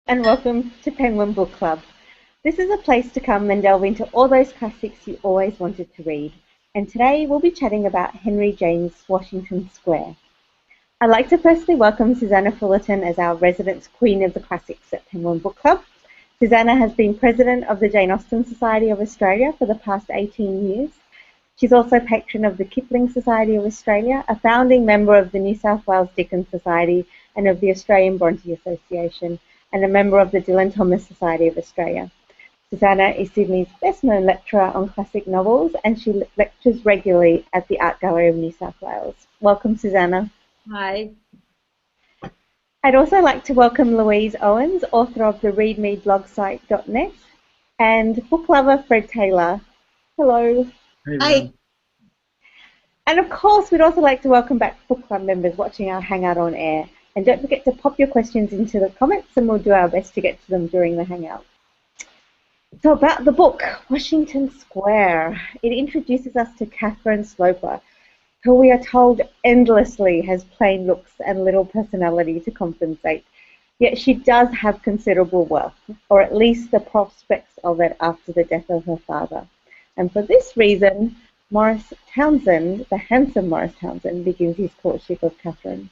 and welcome to Penguin Book Club. This is a place to come and delve into all those classics you always wanted to read. And today we'll be chatting about Henry James' Washington Square. I'd like to firstly welcome Susanna Fullerton as our resident queen of the classics at Penguin Book Club. Susanna has been president of the Jane Austen Society of Australia for the past 18 years. She's also patron of the Kipling Society of Australia, a founding member of the New South Wales Dickens Society and of the Australian Bronte Association, and a member of the Dylan Thomas Society of Australia. Susanna is Sydney's best-known lecturer on classic novels, and she lectures regularly at the Art Gallery of New South Wales. Welcome, Susanna. Hi. I'd also like to welcome Louise Owens, author of the readmeblogsite.net, and book lover Fred Taylor. Hello. Hi. And of course, we'd also like to welcome back book club members watching our Hangout on air. And don't forget to pop your questions into the comments, and we'll do our best to get to them during the Hangout. So about the book, Washington Square. It introduces us to Catherine Sloper, who we are told endlessly has plain looks and little personality to compensate. Yet she does have considerable wealth, or at least the prospects of it after the death of her father. And for this reason, Maurice Townsend, the handsome Maurice Townsend, begins his courtship of Catherine.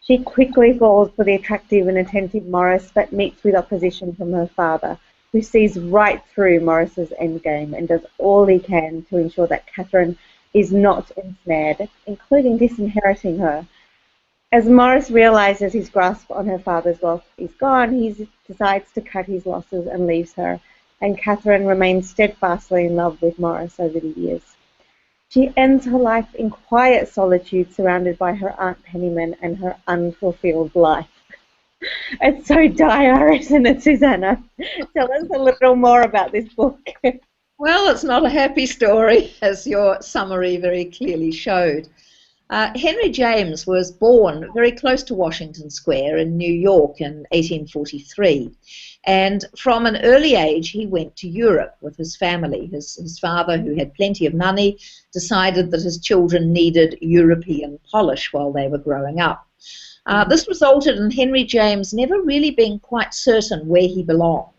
She quickly falls for the attractive and attentive Maurice, but meets with opposition from her father, who sees right through Maurice's endgame and does all he can to ensure that Catherine is not ensnared, including disinheriting her. As Maurice realizes his grasp on her father's wealth is gone, he decides to cut his losses and leaves her, and Catherine remains steadfastly in love with Maurice over the years. She ends her life in quiet solitude, surrounded by her Aunt Pennyman and her unfulfilled life. It's so dire, isn't it, Susanna? Tell us a little more about this book. Well, it's not a happy story, as your summary very clearly showed. Henry James was born very close to Washington Square in New York in 1843. And from an early age, he went to Europe with his family. His father, who had plenty of money, decided that his children needed European polish while they were growing up. This resulted in Henry James never really being quite certain where he belonged.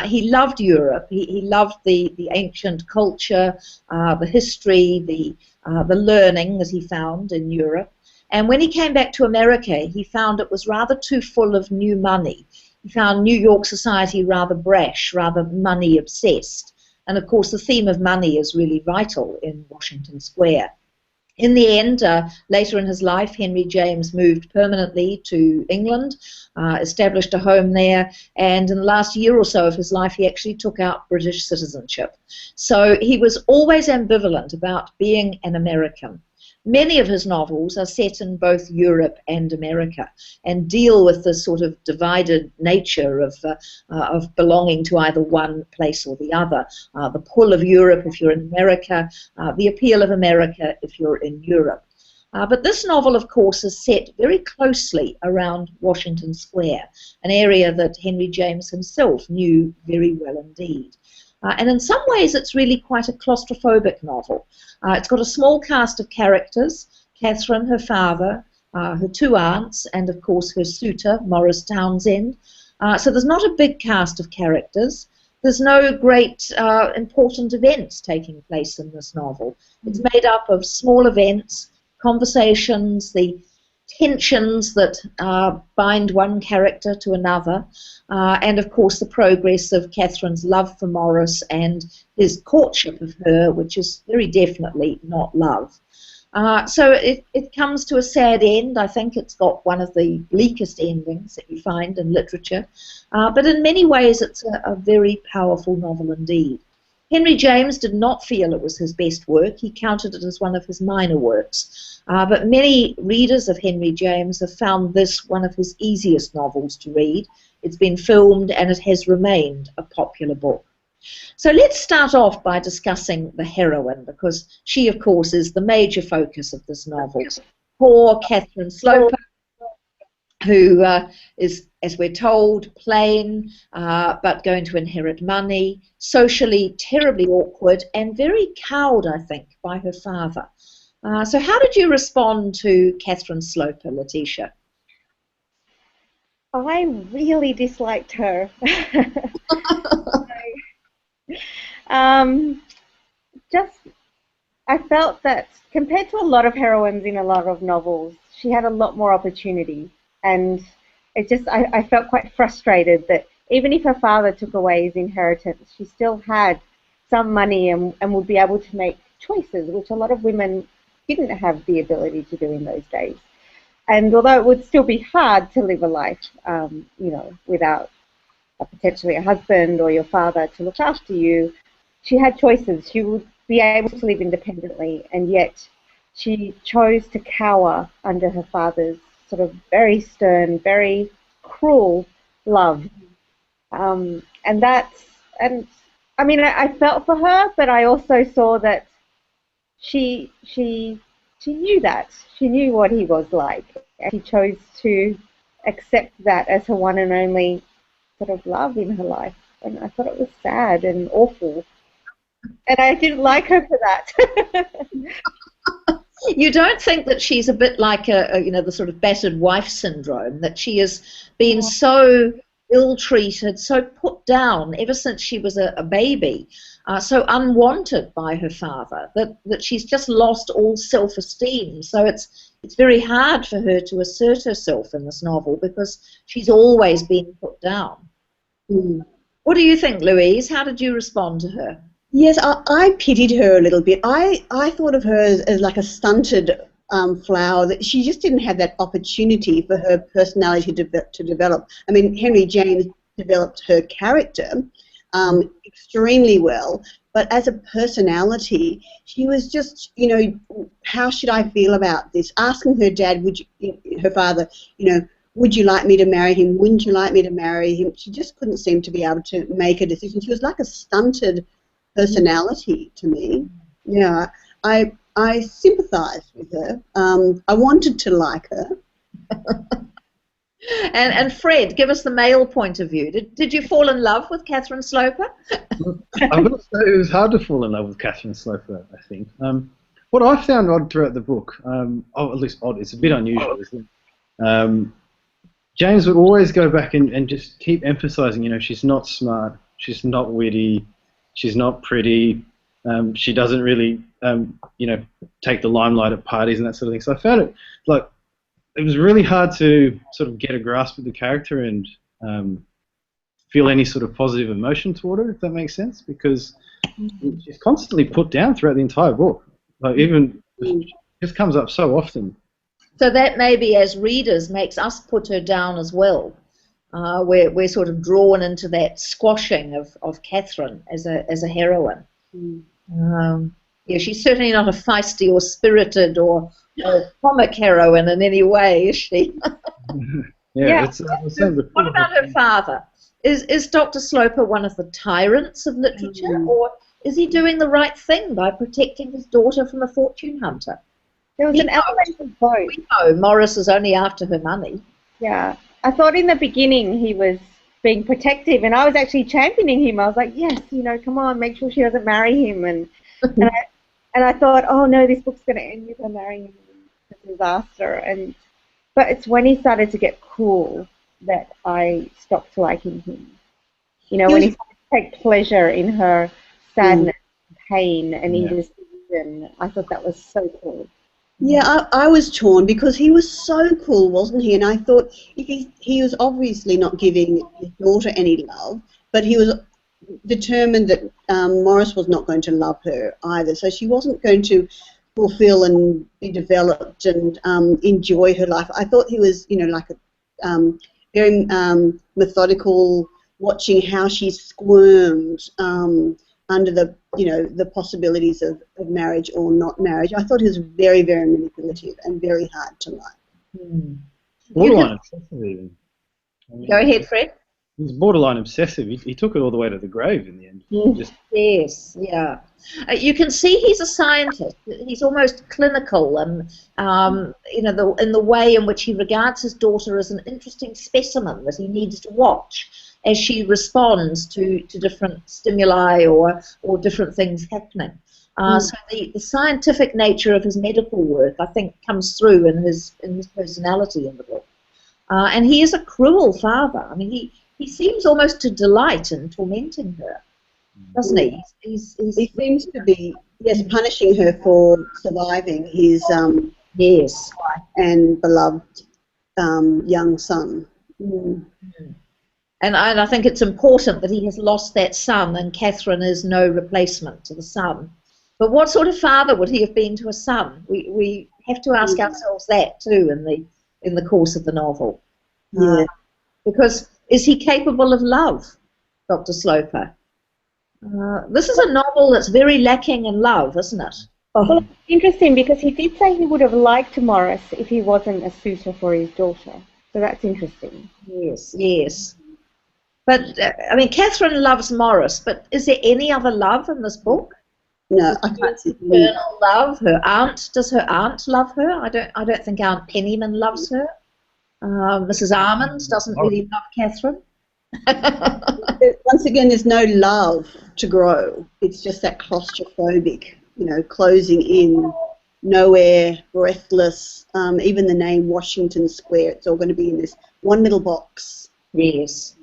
He loved Europe. He loved the ancient culture, the history, the learning that he found in Europe. And when he came back to America, he found it was rather too full of new money. He found New York society rather brash, rather money obsessed. And of course, the theme of money is really vital in Washington Square. In the end, later in his life, Henry James moved permanently to England, established a home there, and in the last year or so of his life, he actually took out British citizenship. So he was always ambivalent about being an American. Many of his novels are set in both Europe and America and deal with this sort of divided nature of belonging to either one place or the other. The pull of Europe if you're in America, the appeal of America if you're in Europe. But this novel, of course, is set very closely around Washington Square, an area that Henry James himself knew very well indeed. And in some ways, it's really quite a claustrophobic novel. It's got a small cast of characters: Catherine, her father, her two aunts, and of course her suitor, Maurice Townsend. So there's not a big cast of characters. There's no great important events taking place in this novel. It's made up of small events, conversations, the tensions that bind one character to another, and of course the progress of Catherine's love for Maurice and his courtship of her, which is very definitely not love. So it comes to a sad end. I think it's got one of the bleakest endings that you find in literature, but in many ways it's a very powerful novel indeed. Henry James did not feel it was his best work. He counted it as one of his minor works. But many readers of Henry James have found this one of his easiest novels to read. It's been filmed and it has remained a popular book. So let's start off by discussing the heroine, because she, of course, is the major focus of this novel. Poor Catherine Sloper, who is, as we're told, plain, but going to inherit money, socially terribly awkward, and very cowed, I think, by her father. So how did you respond to Catherine Sloper, Letitia? I really disliked her. um, just I felt that compared to a lot of heroines in a lot of novels, she had a lot more opportunity, and I felt quite frustrated that even if her father took away his inheritance, she still had some money and would be able to make choices, which a lot of women didn't have the ability to do in those days. And although it would still be hard to live a life, without potentially a husband or your father to look after you, she had choices. She would be able to live independently, and yet she chose to cower under her father's sort of very stern, very cruel love. And I mean, I felt for her, but I also saw that she she she knew that. She knew what he was like, and she chose to accept that as her one and only sort of love in her life. And I thought it was sad and awful. And I didn't like her for that. You don't think that she's a bit like the sort of battered wife syndrome, that she has been so ill-treated, so put down ever since she was a baby, so unwanted by her father, that she's just lost all self-esteem. So it's very hard for her to assert herself in this novel because she's always been put down. Mm. What do you think, Louise? How did you respond to her? Yes, I pitied her a little bit. I thought of her as like a stunted flower, that she just didn't have that opportunity for her personality to develop. I mean, Henry James developed her character extremely well, but as a personality, she was just, how should I feel about this? Asking her dad, her father, would you like me to marry him? Wouldn't you like me to marry him? She just couldn't seem to be able to make a decision. She was like a stunted personality to me. Yeah, I sympathised with her. I wanted to like her. And Fred, give us the male point of view. Did you fall in love with Catherine Sloper? I've got to say it was hard to fall in love with Catherine Sloper, I think. What I found odd throughout the book, at least odd, it's a bit unusual, isn't it? James would always go back and just keep emphasising, she's not smart, she's not witty, she's not pretty, she doesn't really, take the limelight at parties and that sort of thing. So I found it was really hard to sort of get a grasp of the character and feel any sort of positive emotion toward her, if that makes sense, because she's constantly put down throughout the entire book. It just comes up so often. So that maybe, as readers, makes us put her down as well. We're sort of drawn into that squashing of Catherine as a heroine. Yeah, she's certainly not a feisty or spirited or comic heroine in any way, is she? Yeah. What about her father? Is Dr. Sloper one of the tyrants of literature, or is he doing the right thing by protecting his daughter from a fortune hunter? There was an element of both. We know Morris is only after her money. Yeah. I thought in the beginning he was being protective, and I was actually championing him. I was like, yes, come on, make sure she doesn't marry him. And I thought, oh no, this book's going to end with her marrying him. It's a disaster. But it's when he started to get cruel that I stopped liking him. When he started to take pleasure in her sadness, pain, and indecision, I thought that was so cool. Yeah, I was torn because he was so cool, wasn't he? And I thought if he was obviously not giving his daughter any love, but he was determined that Morris was not going to love her either. So she wasn't going to fulfill and be developed and enjoy her life. I thought he was, like a very methodical, watching how she squirmed under the possibilities of marriage or not marriage. I thought he was very, very manipulative and very hard to like. Borderline obsessive even. Go ahead, Fred. He was borderline obsessive. He took it all the way to the grave in the end. Yes, yeah. You can see he's a scientist. He's almost clinical, and in the way in which he regards his daughter as an interesting specimen that he needs to watch as she responds to different stimuli or different things happening. So the scientific nature of his medical work, I think, comes through in his personality in the book. And he is a cruel father. I mean, he seems almost to delight in tormenting her, doesn't he? He seems to be, yes, punishing her for surviving his Yes. and beloved young son. Mm. And I think it's important that he has lost that son, and Catherine is no replacement to the son. But what sort of father would he have been to a son? We have to ask ourselves that too in the course of the novel. Yeah. Because is he capable of love, Dr. Sloper? This is a novel that's very lacking in love, isn't it? Well, it's interesting because he did say he would have liked Morris if he wasn't a suitor for his daughter. So that's interesting. Yes, yes. But, I mean, Catherine loves Morris, but is there any other love in this book? No, I can't see Maternal love. Her aunt, does her aunt love her? I don't think Aunt Pennyman loves her. Mrs. Armand doesn't really love Catherine. Once again, there's no love to grow. It's just that claustrophobic, closing in, nowhere, breathless. Even the name Washington Square, it's all going to be in this one little box. Yes.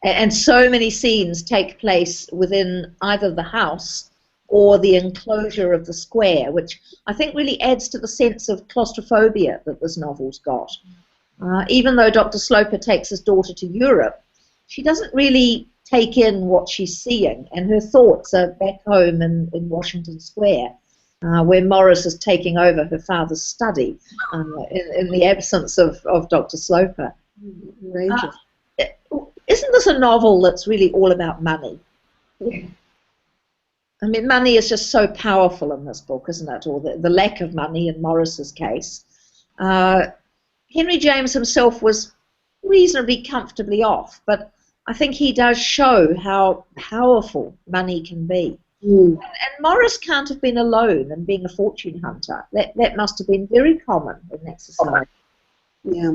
And so many scenes take place within either the house or the enclosure of the square, which I think really adds to the sense of claustrophobia that this novel's got. Even though Dr. Sloper takes his daughter to Europe, she doesn't really take in what she's seeing, and her thoughts are back home in Washington Square, where Morris is taking over her father's study in the absence of Dr. Sloper. Isn't this a novel that's really all about money? I mean, money is just so powerful in this book, isn't it? Or the lack of money in Morris's case. Henry James himself was reasonably comfortably off, but I think he does show how powerful money can be. And Morris can't have been alone in being a fortune hunter. That must have been very common in that society. Yeah,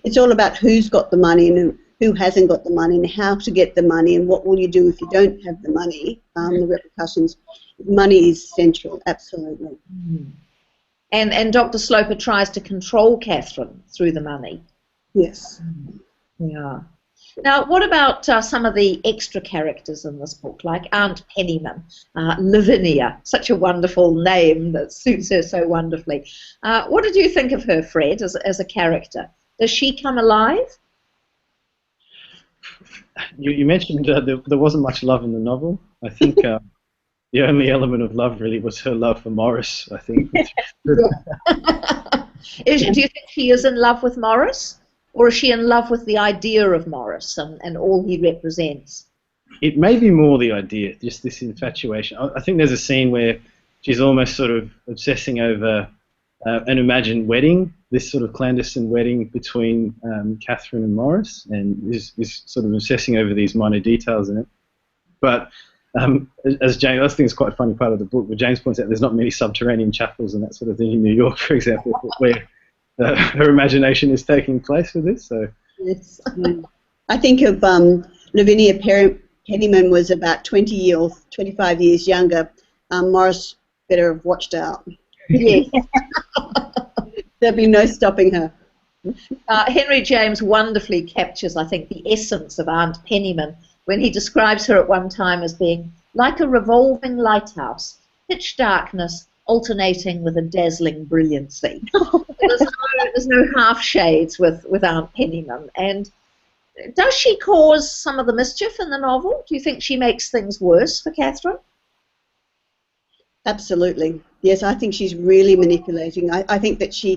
it's all about who's got the money and who hasn't got the money and how to get the money and what will you do if you don't have the money, the repercussions. Money is central, absolutely. And Dr. Sloper tries to control Catherine through the money. Yes. Yeah. Now, what about some of the extra characters in this book, like Aunt Pennyman, Lavinia, such a wonderful name that suits her so wonderfully. What did you think of her, Fred, as a character? Does she come alive? You mentioned there wasn't much love in the novel. I think the only element of love really was her love for Morris, I think. Do you think she is in love with Morris? Or is she in love with the idea of Morris and all he represents? It may be more the idea, just this infatuation. I think there's a scene where she's almost sort of obsessing over an imagined wedding, this sort of clandestine wedding between Catherine and Morris, and is sort of obsessing over these minor details in it. But as James, I think it's quite a funny part of the book, where James points out there's not many subterranean chapels and that sort of thing in New York, for example, where her imagination is taking place with this. So yes. I think of Lavinia Pennyman was about 20 or 25 years younger. Morris better have watched out. Yes. There'll be no stopping her. Henry James wonderfully captures, I think, the essence of Aunt Pennyman when he describes her at one time as being like a revolving lighthouse, pitch darkness alternating with a dazzling brilliancy. There's no half shades with Aunt Pennyman. And does she cause some of the mischief in the novel? Do you think she makes things worse for Catherine? Absolutely. Yes, I think she's really manipulating. I think that she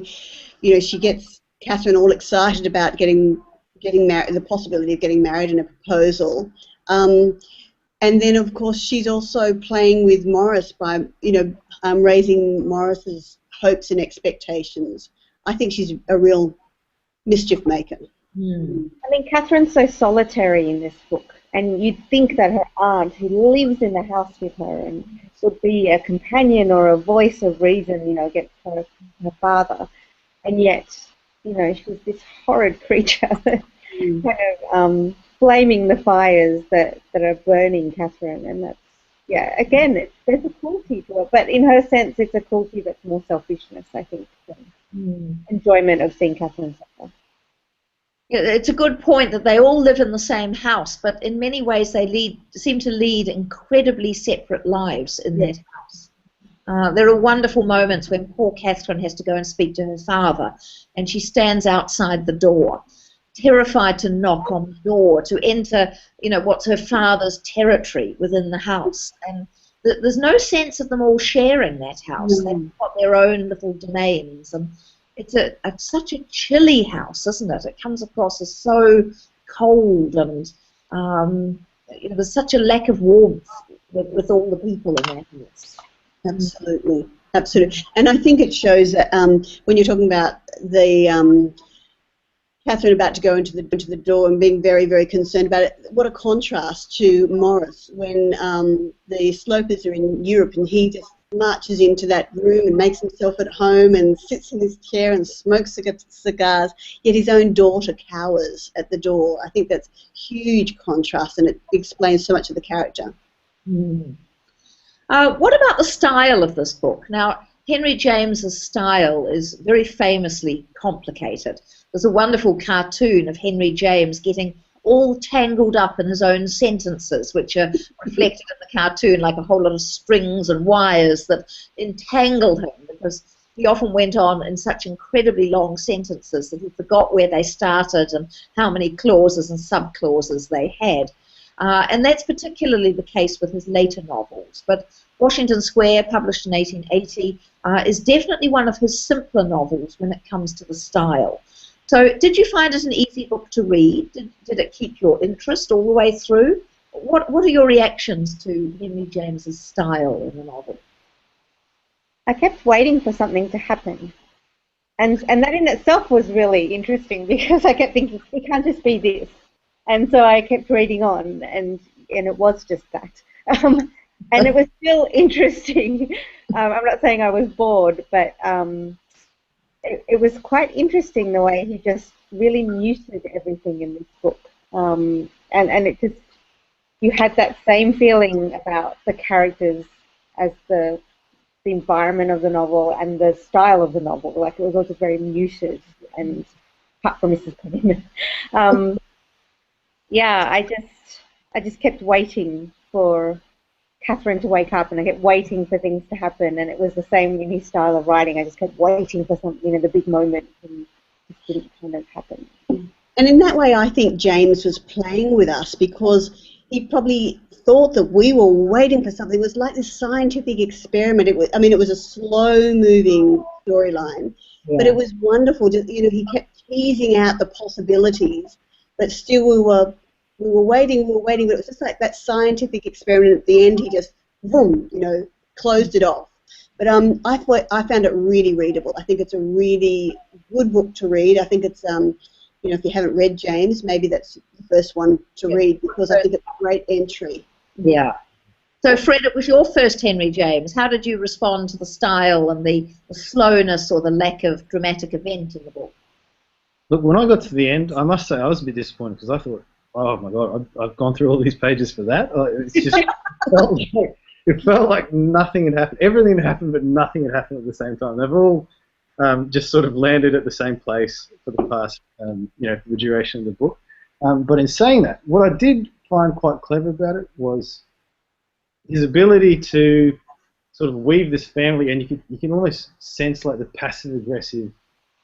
gets Catherine all excited about getting married, the possibility of getting married and a proposal. And then, of course, she's also playing with Morris by, raising Morris's hopes and expectations. I think she's a real mischief maker. I mean, Catherine's so solitary in this book, and you'd think that her aunt, who lives in the house with her and would be a companion or a voice of reason, against her father, and yet, she's this horrid creature kind of flaming the fires that are burning Catherine, and that's, again, there's a cruelty to it, but in her sense, it's a cruelty that's more selfishness, I think, than enjoyment of seeing Catherine suffer. It's a good point that they all live in the same house, but in many ways they seem to lead incredibly separate lives in that house. There are wonderful moments when poor Catherine has to go and speak to her father, and she stands outside the door, terrified to knock on the door, to enter, what's her father's territory within the house. And there's no sense of them all sharing that house. They've got their own little domains, and it's such a chilly house, isn't it? It comes across as so cold, and there's such a lack of warmth with all the people in that house. Absolutely, absolutely. And I think it shows that when you're talking about the Catherine about to go into the door and being very, very concerned about it, what a contrast to Morris when the Slopers are in Europe and he just marches into that room and makes himself at home and sits in his chair and smokes cigars, yet his own daughter cowers at the door. I think that's huge contrast, and it explains so much of the character. Mm. What about the style of this book? Now, Henry James's style is very famously complicated. There's a wonderful cartoon of Henry James getting all tangled up in his own sentences, which are reflected in the cartoon like a whole lot of strings and wires that entangled him, because he often went on in such incredibly long sentences that he forgot where they started and how many clauses and subclauses they had. And that's particularly the case with his later novels. But Washington Square, published in 1880, is definitely one of his simpler novels when it comes to the style. So did you find it an easy book to read? Did it keep your interest all the way through? What are your reactions to Henry James's style in the novel? I kept waiting for something to happen. And that in itself was really interesting, because I kept thinking, it can't just be this. And so I kept reading on, and it was just that. And it was still interesting. I'm not saying I was bored, but it was quite interesting the way he just really muted everything in this book. And it just, you had that same feeling about the characters as the environment of the novel and the style of the novel. Like, it was all just very muted, and apart from Mrs. Penniman. Yeah, I just kept waiting for Catherine to wake up, and I kept waiting for things to happen, and it was the same in his style of writing. I just kept waiting for something, the big moment, and it didn't kind of happen. And in that way, I think James was playing with us, because he probably thought that we were waiting for something. It was like this scientific experiment. It was a slow-moving storyline, but it was wonderful. He kept teasing out the possibilities, but still we were waiting, but it was just like that scientific experiment. At the end, he just, boom, closed it off. But I found it really readable. I think it's a really good book to read. I think it's, if you haven't read James, maybe that's the first one to read, because I think it's a great entry. Yeah. So, Fred, it was your first Henry James. How did you respond to the style and the slowness or the lack of dramatic event in the book? Look, when I got to the end, I must say I was a bit disappointed, because I thought, oh my God, I've gone through all these pages for that. It's just it felt like nothing had happened. Everything had happened, but nothing had happened at the same time. They've all just sort of landed at the same place for the past, the duration of the book. But in saying that, what I did find quite clever about it was his ability to sort of weave this family, and you can almost sense like the passive-aggressive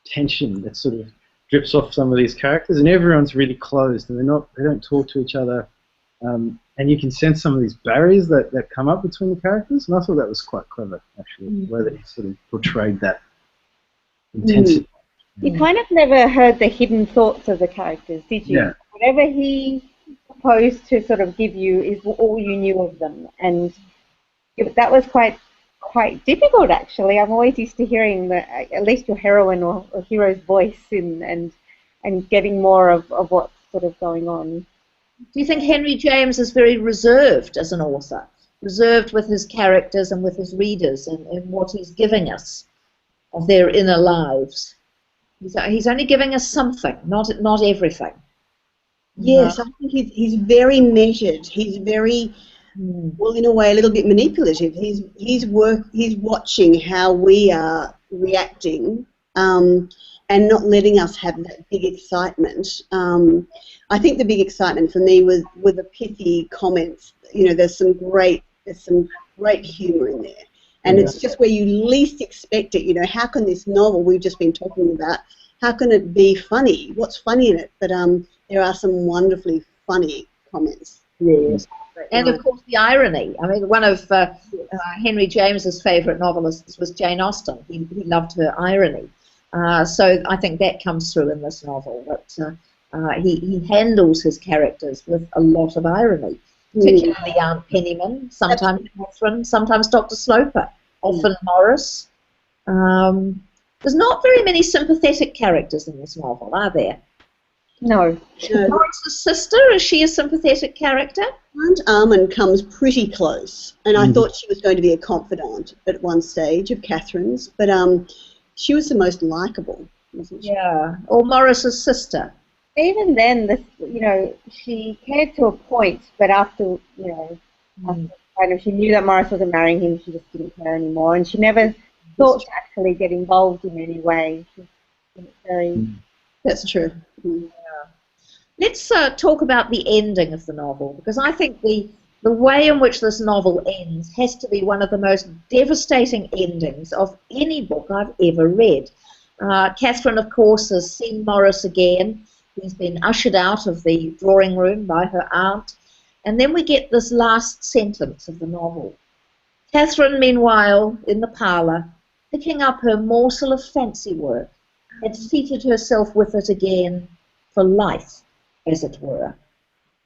tension that sort of drips off some of these characters, and everyone's really closed, and they don't talk to each other, and you can sense some of these barriers that come up between the characters, and I thought that was quite clever, actually, the way that he sort of portrayed that intensity. You kind of never heard the hidden thoughts of the characters, did you? Yeah. Whatever he proposed to sort of give you is all you knew of them, and that was quite difficult, actually. I'm always used to hearing at least your heroine or hero's voice and getting more of what's sort of going on. Do you think Henry James is very reserved as an author? Reserved with his characters and with his readers and what he's giving us of their inner lives? He's only giving us something, not everything. Yes, I think he's very measured. He's very, well, in a way, a little bit manipulative. He's watching how we are reacting and not letting us have that big excitement. I think the big excitement for me was the pithy comments. You know, there's some great humour in there, and it's just where you least expect it. You know, how can this novel we've just been talking about, how can it be funny? What's funny in it? But there are some wonderfully funny comments. Yes. And of course the irony. I mean, one of Henry James's favourite novelists was Jane Austen. He loved her irony. So I think that comes through in this novel, that he handles his characters with a lot of irony, particularly Aunt Pennyman, sometimes Catherine, sometimes Dr. Sloper, often Morris. There's not very many sympathetic characters in this novel, are there? No. Morris's sister, is she a sympathetic character? Aunt Armand comes pretty close, and I thought she was going to be a confidant at one stage of Catherine's, but she was the most likeable, wasn't she? Yeah, or Morris's sister. Even then, she cared to a point, but after kind of she knew that Morris wasn't marrying him, she just didn't care anymore, and she never thought to actually get involved in any way. She was very... That's true. Let's talk about the ending of the novel, because I think the way in which this novel ends has to be one of the most devastating endings of any book I've ever read. Catherine, of course, has seen Morris again. He's been ushered out of the drawing room by her aunt. And then we get this last sentence of the novel. Catherine, meanwhile, in the parlour, picking up her morsel of fancy work, had seated herself with it again for life, as it were.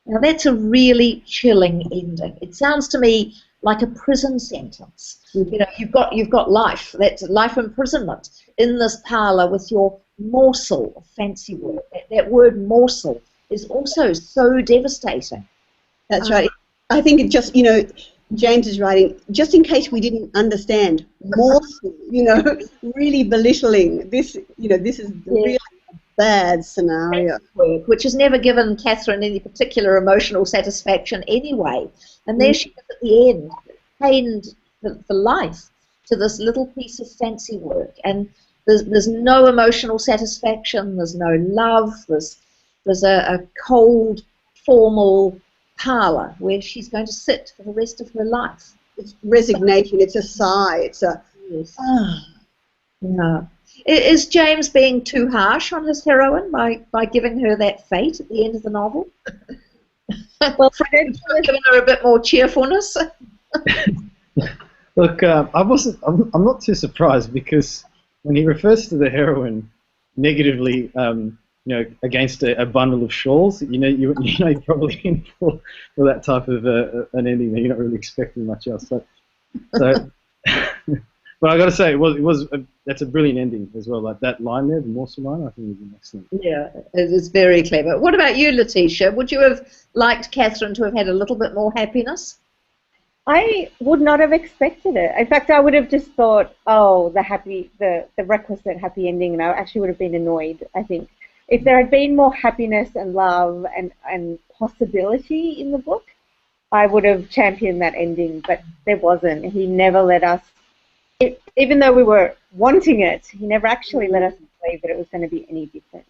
Now that's a really chilling ending. It sounds to me like a prison sentence. You know, you've got life. That's life imprisonment in this parlour with your morsel of fancy work. That word morsel is also so devastating. That's right. I think it just, James is writing, just in case we didn't understand, morsel, really belittling. This is really a bad scenario. Which has never given Catherine any particular emotional satisfaction anyway. And there she is at the end, chained for life to this little piece of fancy work. And there's no emotional satisfaction, there's no love, there's a cold, formal parlour where she's going to sit for the rest of her life. It's resignation, it's a sigh, it's a... Yes. Yeah. Is James being too harsh on his heroine by giving her that fate at the end of the novel? Well, giving her a bit more cheerfulness. Look, I'm not too surprised, because when he refers to the heroine negatively, against a bundle of shawls, you're probably in for that type of an ending that you're not really expecting much else. So but I got to say, that's a brilliant ending as well. Like that line there, the morsel line, I think is an excellent. Yeah, it is very clever. What about you, Letitia? Would you have liked Catherine to have had a little bit more happiness? I would not have expected it. In fact, I would have just thought, the requisite happy ending, and I actually would have been annoyed, I think. If there had been more happiness and love and possibility in the book, I would have championed that ending, but there wasn't. He never let us, even though we were wanting it, he never actually let us believe that it was going to be any different.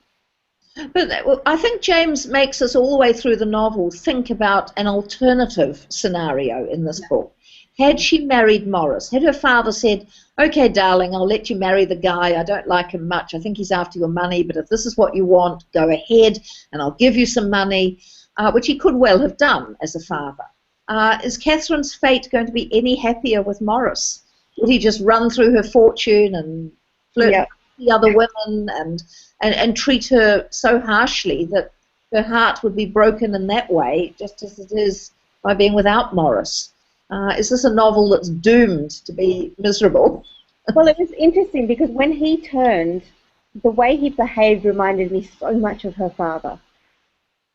But I think James makes us all the way through the novel think about an alternative scenario in this book. Had she married Morris, had her father said, okay, darling, I'll let you marry the guy, I don't like him much, I think he's after your money, but if this is what you want, go ahead, and I'll give you some money, which he could well have done as a father. Is Catherine's fate going to be any happier with Morris? Would he just run through her fortune and flirt with the other women and treat her so harshly that her heart would be broken in that way, just as it is by being without Morris? Is this a novel that's doomed to be miserable? Well, it was interesting because when he turned, the way he behaved reminded me so much of her father.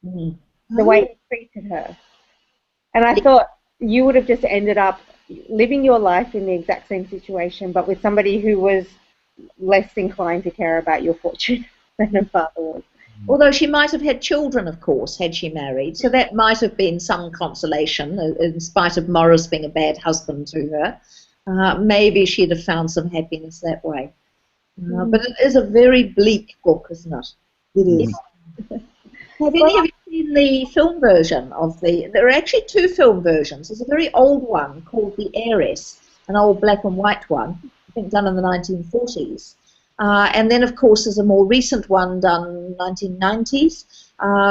The way he treated her. And I thought you would have just ended up living your life in the exact same situation, but with somebody who was less inclined to care about your fortune than her father was. Although she might have had children, of course, had she married, so that might have been some consolation, in spite of Morris being a bad husband to her. Maybe she'd have found some happiness that way. But it is a very bleak book, isn't it? It is. Have any of you seen the film version of the... There are actually two film versions. There's a very old one called The Heiress, an old black and white one, I think done in the 1940s. And then, of course, there's a more recent one done 1990s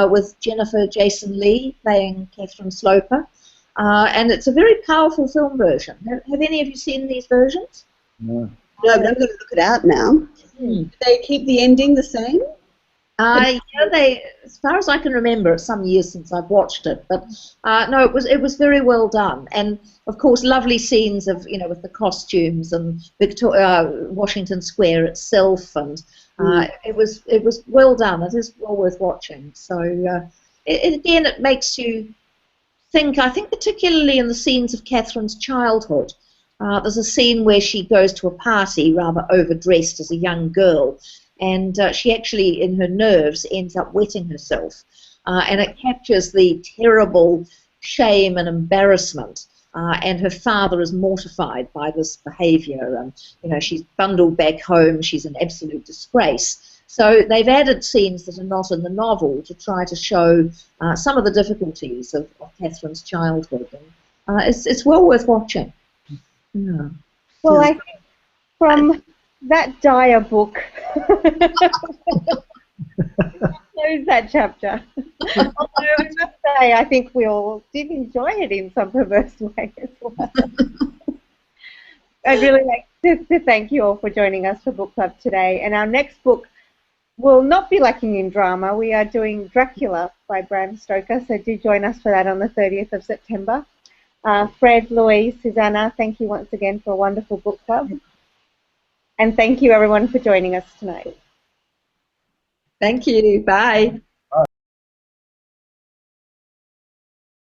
with Jennifer Jason Leigh playing Catherine Sloper. And it's a very powerful film version. Have any of you seen these versions? No. No, but I'm going to look it out now. Do they keep the ending the same? Yeah, as far as I can remember, it's some years since I've watched it, but no, it was very well done, and of course, lovely scenes of with the costumes and Washington Square itself, and it was well done. It is well worth watching. So again, it makes you think. I think particularly in the scenes of Catherine's childhood. There's a scene where she goes to a party rather overdressed as a young girl. And she actually, in her nerves, ends up wetting herself. And it captures the terrible shame and embarrassment. And her father is mortified by this behaviour. And, she's bundled back home. She's an absolute disgrace. So they've added scenes that are not in the novel to try to show some of the difficulties of Catherine's childhood. And, it's well worth watching. Yeah. Well, I think from that dire book, close that chapter. Although I must say, I think we all did enjoy it in some perverse way as well. I'd really like to thank you all for joining us for Book Club today. And our next book will not be lacking in drama. We are doing Dracula by Bram Stoker, so do join us for that on the 30th of September. Fred, Louise, Susanna, thank you once again for a wonderful book club. And thank you, everyone, for joining us tonight. Thank you. Bye.